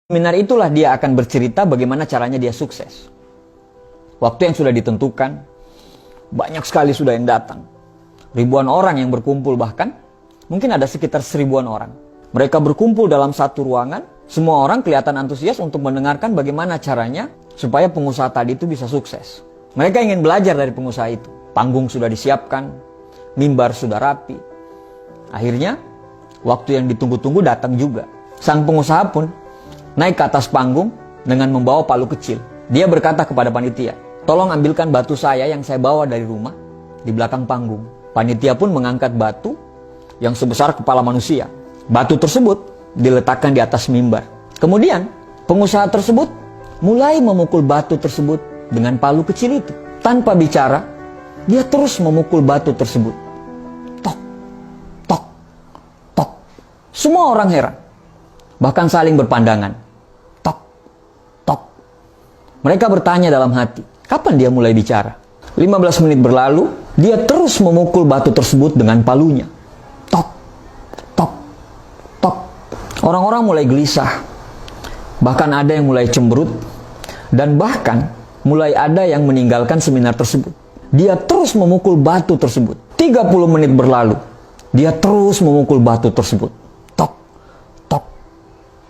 Seminar itulah dia akan bercerita bagaimana caranya dia sukses. Waktu yang sudah ditentukan, banyak sekali sudah yang datang. Ribuan orang yang berkumpul, bahkan mungkin ada sekitar 1000-an orang. Mereka berkumpul dalam satu ruangan, semua orang kelihatan antusias untuk mendengarkan bagaimana caranya supaya pengusaha tadi itu bisa sukses. Mereka ingin belajar dari pengusaha itu. Panggung sudah disiapkan, mimbar sudah rapi. Akhirnya, waktu yang ditunggu-tunggu datang juga. Sang pengusaha pun naik ke atas panggung dengan membawa palu kecil. Dia berkata kepada panitia, "Tolong ambilkan batu saya yang saya bawa dari rumah di belakang panggung." Panitia pun mengangkat batu yang sebesar kepala manusia. Batu tersebut diletakkan di atas mimbar. Kemudian pengusaha tersebut mulai memukul batu tersebut dengan palu kecil itu. Tanpa bicara, dia terus memukul batu tersebut. Tok, tok, tok. Semua orang heran, bahkan saling berpandangan. Mereka bertanya dalam hati, kapan dia mulai bicara? 15 menit berlalu, dia terus memukul batu tersebut dengan palunya. Tok, tok, tok. Orang-orang mulai gelisah. Bahkan ada yang mulai cemberut. Dan bahkan mulai ada yang meninggalkan seminar tersebut. Dia terus memukul batu tersebut. 30 menit berlalu, dia terus memukul batu tersebut. Tok, tok,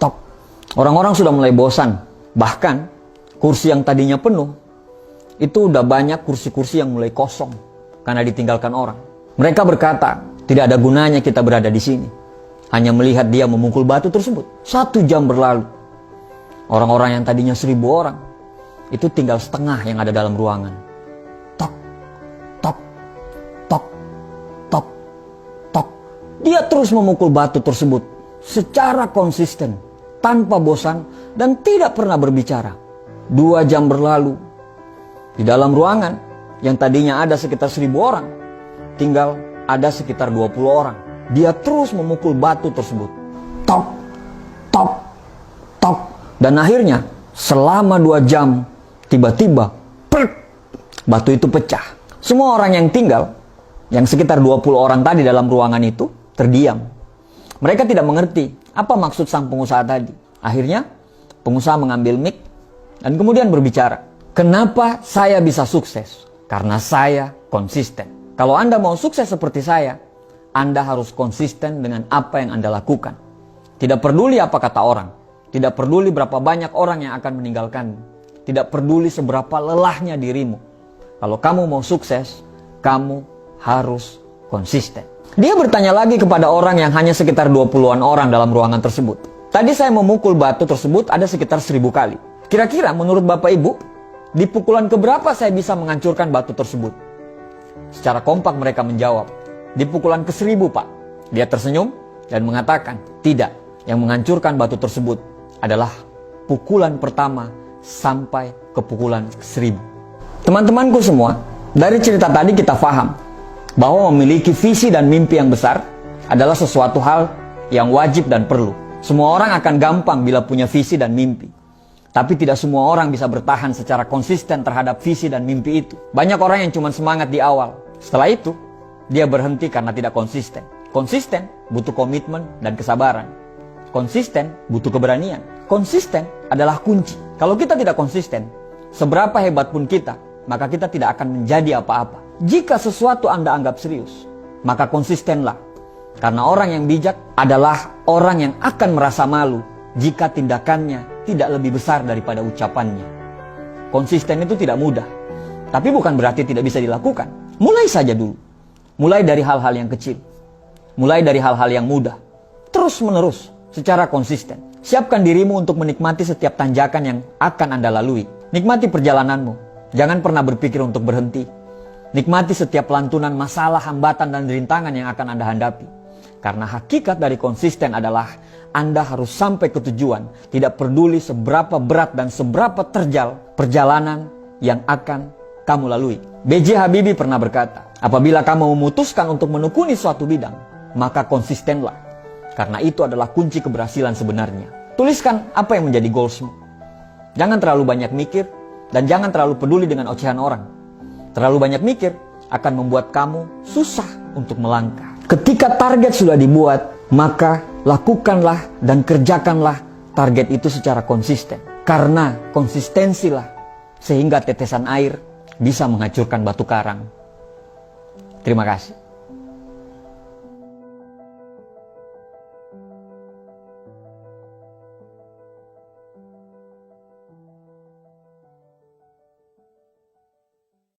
tok. Orang-orang sudah mulai bosan. Bahkan kursi yang tadinya penuh, itu udah banyak kursi-kursi yang mulai kosong karena ditinggalkan orang. Mereka berkata, tidak ada gunanya kita berada di sini, hanya melihat dia memukul batu tersebut. 1 jam berlalu. Orang-orang yang tadinya 1000 orang, itu tinggal setengah yang ada dalam ruangan. Tok, tok, tok, tok, tok. Dia terus memukul batu tersebut secara konsisten, tanpa bosan, dan tidak pernah berbicara. 2 jam berlalu. Di dalam ruangan yang tadinya ada sekitar 1000 orang, tinggal ada sekitar 20 orang. Dia terus memukul batu tersebut. Tok, tok, tok. Dan akhirnya selama 2 jam, tiba-tiba batu itu pecah. Semua orang yang tinggal, yang sekitar 20 orang tadi dalam ruangan itu, terdiam. Mereka tidak mengerti apa maksud sang pengusaha tadi. Akhirnya pengusaha mengambil mic dan kemudian berbicara, "Kenapa saya bisa sukses? Karena saya konsisten. Kalau Anda mau sukses seperti saya, Anda harus konsisten dengan apa yang Anda lakukan. Tidak peduli apa kata orang. Tidak peduli berapa banyak orang yang akan meninggalkanmu. Tidak peduli seberapa lelahnya dirimu. Kalau kamu mau sukses, kamu harus konsisten." Dia bertanya lagi kepada orang yang hanya sekitar 20-an orang dalam ruangan tersebut. "Tadi saya memukul batu tersebut ada sekitar 1000 kali. Kira-kira menurut Bapak Ibu, di pukulan keberapa saya bisa menghancurkan batu tersebut?" Secara kompak mereka menjawab, "Di pukulan ke-1000, Pak." Dia tersenyum dan mengatakan, "Tidak, yang menghancurkan batu tersebut adalah pukulan pertama sampai ke pukulan ke-1000. Teman-temanku semua, dari cerita tadi kita paham bahwa memiliki visi dan mimpi yang besar adalah sesuatu hal yang wajib dan perlu. Semua orang akan gampang bila punya visi dan mimpi. Tapi tidak semua orang bisa bertahan secara konsisten terhadap visi dan mimpi itu. Banyak orang yang cuma semangat di awal. Setelah itu, dia berhenti karena tidak konsisten. Konsisten butuh komitmen dan kesabaran. Konsisten butuh keberanian. Konsisten adalah kunci. Kalau kita tidak konsisten, seberapa hebat pun kita, maka kita tidak akan menjadi apa-apa. Jika sesuatu Anda anggap serius, maka konsistenlah. Karena orang yang bijak adalah orang yang akan merasa malu jika tindakannya tidak lebih besar daripada ucapannya. Konsisten itu tidak mudah, tapi bukan berarti tidak bisa dilakukan. Mulai saja dulu. Mulai dari hal-hal yang kecil. Mulai dari hal-hal yang mudah. Terus menerus, secara konsisten. Siapkan dirimu untuk menikmati setiap tanjakan yang akan Anda lalui. Nikmati perjalananmu. Jangan pernah berpikir untuk berhenti. Nikmati setiap lantunan masalah, hambatan, dan rintangan yang akan Anda hadapi. Karena hakikat dari konsisten adalah Anda harus sampai ke tujuan, tidak peduli seberapa berat dan seberapa terjal perjalanan yang akan kamu lalui. B.J. Habibie pernah berkata, apabila kamu memutuskan untuk menekuni suatu bidang, maka konsistenlah. Karena itu adalah kunci keberhasilan sebenarnya. Tuliskan apa yang menjadi goalsmu. Jangan terlalu banyak mikir dan jangan terlalu peduli dengan ocehan orang. Terlalu banyak mikir akan membuat kamu susah untuk melangkah. Ketika target sudah dibuat, maka lakukanlah dan kerjakanlah target itu secara konsisten. Karena konsistensilah sehingga tetesan air bisa menghancurkan batu karang. Terima kasih.